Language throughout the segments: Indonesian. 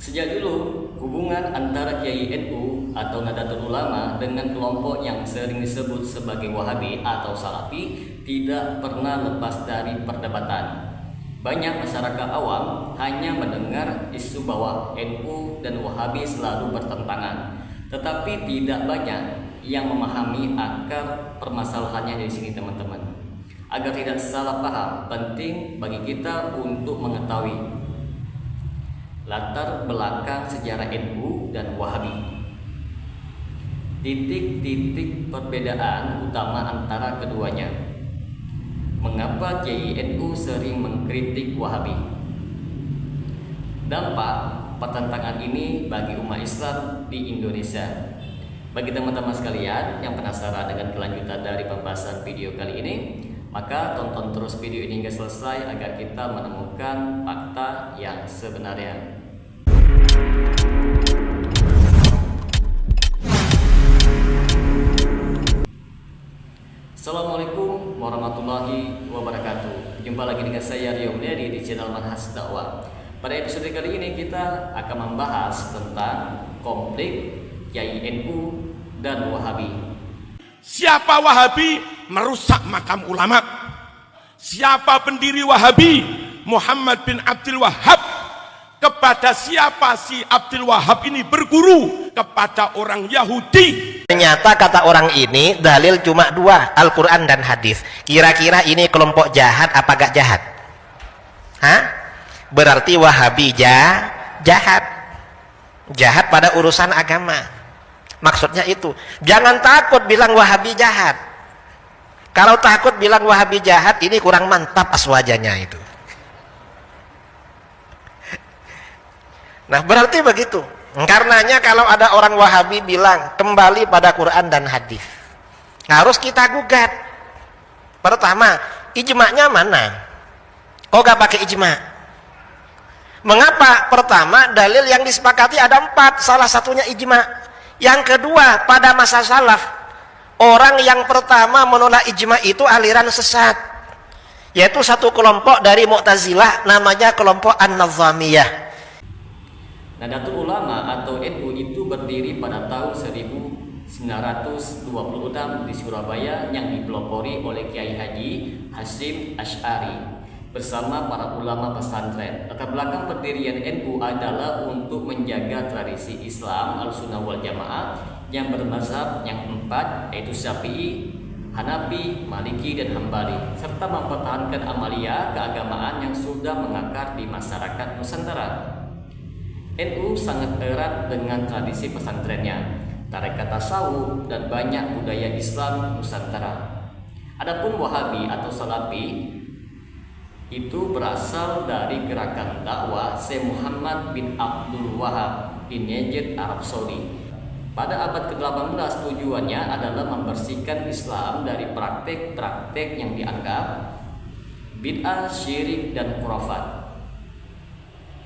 Sejak dulu, hubungan antara Kiai NU atau Nahdlatul Ulama dengan kelompok yang sering disebut sebagai Wahabi atau Salafi tidak pernah lepas dari perdebatan. Banyak masyarakat awam hanya mendengar isu bahwa NU dan Wahabi selalu bertentangan, tetapi tidak banyak yang memahami akar permasalahannya di sini, teman-teman. Agar tidak salah paham, penting bagi kita untuk mengetahui latar belakang sejarah NU dan Wahabi. Titik-titik perbedaan utama antara keduanya. Mengapa Kiai NU sering mengkritik Wahabi? Dampak pertentangan ini bagi umat Islam di Indonesia. Bagi teman-teman sekalian yang penasaran dengan kelanjutan dari pembahasan video kali ini, maka tonton terus video ini hingga selesai agar kita menemukan fakta yang sebenarnya. Assalamualaikum warahmatullahi wabarakatuh. Jumpa lagi dengan saya Rio Mulyadi di channel Manhaj Dakwah. Pada episode kali ini kita akan membahas tentang konflik Kiai NU dan Wahabi. Siapa Wahabi? Merusak makam ulama. Siapa pendiri Wahabi? Muhammad bin Abdul Wahhab. Kepada siapa si Abdul Wahhab ini berguru? Kepada orang Yahudi. Ternyata kata orang ini dalil cuma dua, Al-Quran dan hadis. Kira-kira ini kelompok jahat apa gak jahat? Hah? Berarti Wahabi jahat. Jahat pada urusan agama. Maksudnya itu. Jangan takut bilang Wahabi jahat. Kalau takut bilang Wahabi jahat, ini kurang mantap aswajanya itu. Nah, berarti begitu. Karenanya kalau ada orang Wahabi bilang kembali pada Quran dan hadis, harus kita gugat. Pertama, ijma'nya mana? Kok gak pakai ijma'? Mengapa? Pertama, dalil yang disepakati ada 4, salah satunya ijma'. Yang kedua, pada masa salaf, orang yang pertama menolak ijma' itu aliran sesat, yaitu satu kelompok dari Mu'tazilah, namanya kelompok An-Nazamiyah. Nahdlatul Ulama atau NU itu berdiri pada tahun 1926 di Surabaya yang dipelopori oleh Kiai Haji Hasyim Asy'ari bersama para ulama pesantren. Latar belakang pendirian NU adalah untuk menjaga tradisi Islam Ahlussunnah wal Jamaah yang bermazhab yang 4, yaitu Syafi'i, Hanafi, Maliki, dan Hambali, serta mempertahankan amalia keagamaan yang sudah mengakar di masyarakat Nusantara. NU sangat erat dengan tradisi pesantrennya, tarekat tasawuf, dan banyak budaya Islam Nusantara. Adapun Wahabi atau Salafi itu berasal dari gerakan dakwah Syekh Muhammad bin Abdul Wahhab di Najd, Arab Saudi. Pada abad ke-18 tujuannya adalah membersihkan Islam dari praktek-praktek yang dianggap bid'ah, syirik, dan khurafat.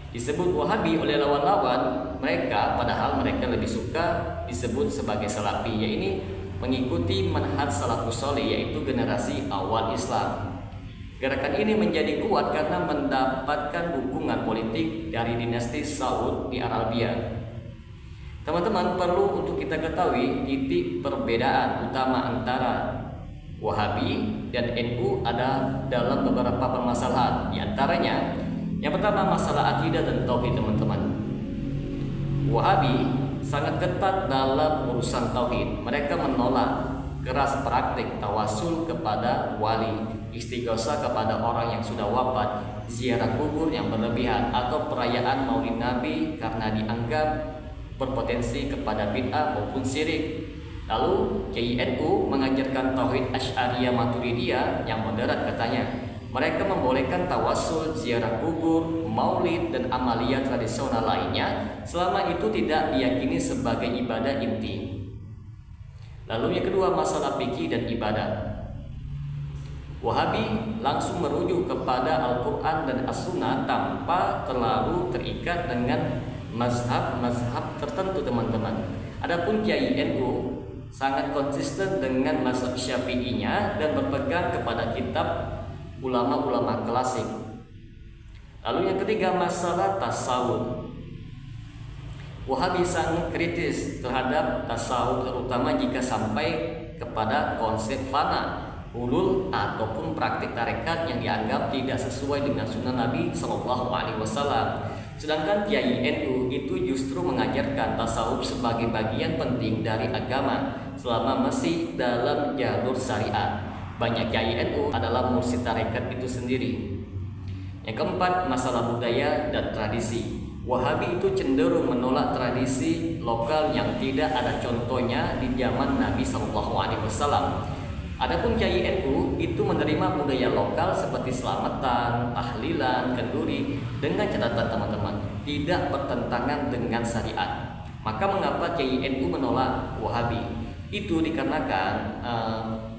Disebut Wahabi oleh lawan-lawan mereka, padahal mereka lebih suka disebut sebagai Salafi, yaitu mengikuti manhaj salafus saleh, yaitu generasi awal Islam. Gerakan ini menjadi kuat karena mendapatkan dukungan politik dari dinasti Saud di Arabia. Teman-teman, perlu untuk kita ketahui titik perbedaan utama antara Wahabi dan NU ada dalam beberapa permasalahan. Di antaranya, yang pertama, masalah akidah dan tauhid, teman-teman. Wahabi sangat ketat dalam urusan tauhid. Mereka menolak keras praktik tawasul kepada wali, istighosah kepada orang yang sudah wafat, ziarah kubur yang berlebihan, atau perayaan Maulid Nabi karena dianggap berpotensi kepada bid'ah maupun syirik. Lalu Kiai NU mengajarkan tauhid Asy'ariyah Maturidiyah yang moderat, katanya. Mereka membolehkan tawasul, ziarah kubur, maulid, dan amalia tradisional lainnya selama itu tidak diyakini sebagai ibadah inti. Lalu yang kedua, masalah fikih dan ibadah. Wahabi langsung merujuk kepada Al-Quran dan As-Sunnah tanpa terlalu terikat dengan mazhab-mazhab tertentu, teman-teman. Adapun Kiai NU sangat konsisten dengan mazhab Syafi'inya dan berpegang kepada kitab ulama-ulama klasik. Lalu yang ketiga, masalah tasawuf. Wahabi sangat kritis terhadap tasawuf, terutama jika sampai kepada konsep fana, hulul, ataupun praktik tarekat yang dianggap tidak sesuai dengan sunnah Nabi Shallallahu Alaihi Wasallam. Sedangkan Kiai NU itu justru mengajarkan tasawuf sebagai bagian penting dari agama selama masih dalam jalur syariat. Banyak Kiai NU adalah mursyid tarekat itu sendiri. Yang keempat, masalah budaya dan tradisi. Wahabi itu cenderung menolak tradisi lokal yang tidak ada contohnya di zaman Nabi Shallallahu Alaihi Wasallam. Adapun Kiai NU itu menerima budaya lokal seperti selamatan, tahlilan, kenduri dengan catatan teman-teman tidak bertentangan dengan syariat. Maka mengapa Kiai NU menolak Wahabi? Itu dikarenakan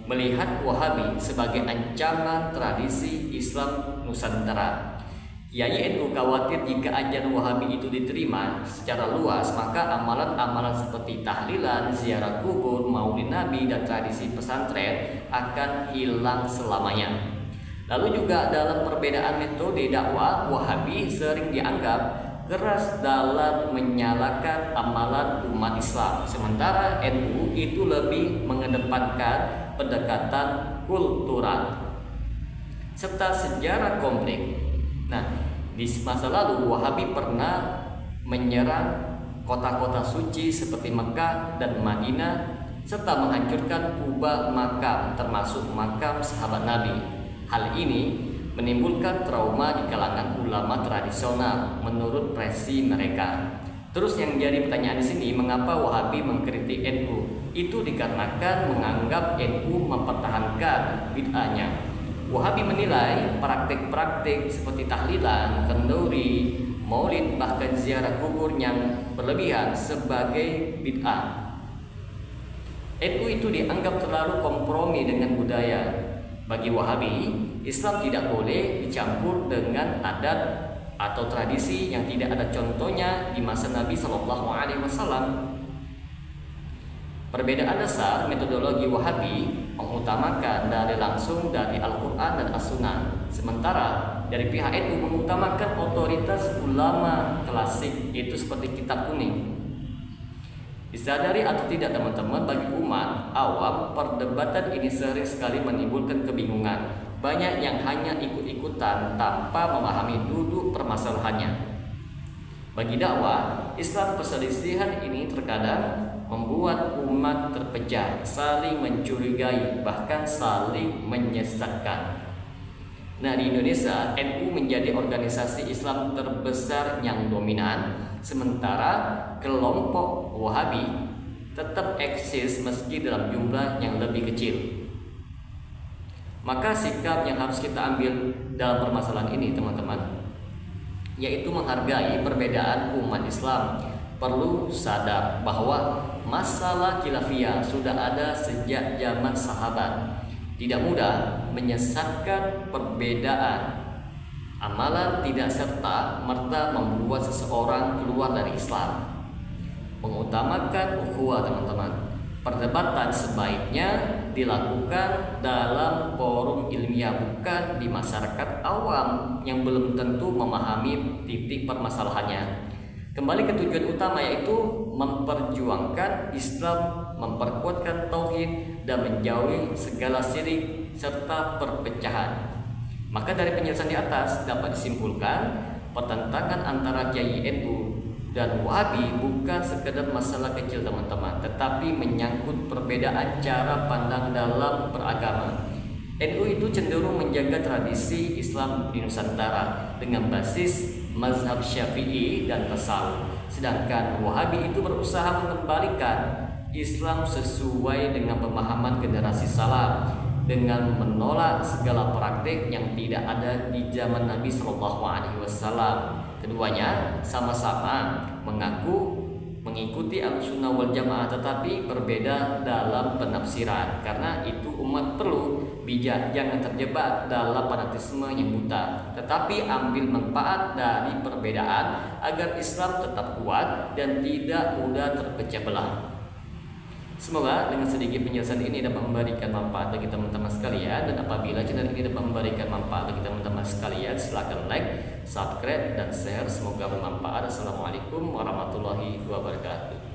melihat Wahabi sebagai ancaman tradisi Islam Nusantara. Kiai NU khawatir jika ajaran Wahabi itu diterima secara luas, maka amalan-amalan seperti tahlilan, ziarah kubur, maulid Nabi, dan tradisi pesantren akan hilang selamanya. Lalu juga dalam perbedaan metode dakwah, Wahabi sering dianggap keras dalam menyalahkan amalan umat Islam, sementara NU itu lebih mengedepankan pendekatan kultural serta sejarah kompleks. Nah, di masa lalu Wahabi pernah menyerang kota-kota suci seperti Mekah dan Madinah serta menghancurkan kubah makam termasuk makam sahabat Nabi. Hal ini menimbulkan trauma di kalangan ulama tradisional menurut versi mereka. Terus yang jadi pertanyaan di sini, mengapa Wahabi mengkritik NU? Itu dikarenakan menganggap NU mempertahankan bid'ahnya. Wahabi menilai praktik-praktik seperti tahlilan, kenduri, maulid, bahkan ziarah kubur yang berlebihan sebagai bid'ah. NU itu dianggap terlalu kompromi dengan budaya. Bagi Wahabi, Islam tidak boleh dicampur dengan adat atau tradisi yang tidak ada contohnya di masa Nabi Shallallahu Alaihi Wasallam. Perbedaan dasar metodologi Wahabi mengutamakan dalil langsung dari Al-Quran dan As-Sunnah, sementara dari pihak NU mengutamakan otoritas ulama klasik, itu seperti kitab kuning. Disadari atau tidak teman-teman, bagi umat awam perdebatan ini sering sekali menimbulkan kebingungan. Banyak yang hanya ikut-ikutan tanpa memahami duduk permasalahannya. Bagi dakwah Islam, perselisihan ini terkadang membuat umat terpecah, saling mencurigai, bahkan saling menyesatkan. Nah, di Indonesia NU menjadi organisasi Islam terbesar yang dominan, sementara kelompok Wahabi tetap eksis meski dalam jumlah yang lebih kecil. Maka sikap yang harus kita ambil dalam permasalahan ini teman-teman, yaitu menghargai perbedaan umat Islam. Perlu sadar bahwa masalah khilafiyah sudah ada sejak zaman sahabat. Tidak mudah menyesatkan perbedaan. Amalan tidak serta merta membuat seseorang keluar dari Islam. Mengutamakan ukhuwah teman-teman. Perdebatan sebaiknya dilakukan dalam forum ilmiah, bukan di masyarakat awam yang belum tentu memahami titik permasalahannya. Kembali ke tujuan utama, yaitu memperjuangkan Islam, memperkuatkan tauhid, dan menjauhi segala syirik serta perpecahan. Maka dari penjelasan di atas dapat disimpulkan pertentangan antara Kiai NU dan Wahabi bukan sekedar masalah kecil teman-teman, tetapi menyangkut perbedaan cara pandang dalam beragama. NU itu cenderung menjaga tradisi Islam di Nusantara dengan basis mazhab Syafi'i dan tasawuf, sedangkan Wahabi itu berusaha mengembalikan Islam sesuai dengan pemahaman generasi salaf dengan menolak segala praktik yang tidak ada di zaman Nabi Shallallahu Alaihi Wasallam. Keduanya sama-sama mengaku mengikuti Ahlussunnah wal Jamaah, tetapi berbeda dalam penafsiran. Karena itu umat perlu bijak, jangan terjebak dalam fanatisme yang buta, tetapi ambil manfaat dari perbedaan agar Islam tetap kuat dan tidak mudah terpecah belah. Semoga dengan sedikit penjelasan ini dapat memberikan manfaat bagi teman-teman sekalian, dan apabila channel ini dapat memberikan manfaat bagi teman-teman sekalian, silakan like, subscribe, dan share. Semoga bermanfaat. Assalamualaikum warahmatullahi wabarakatuh.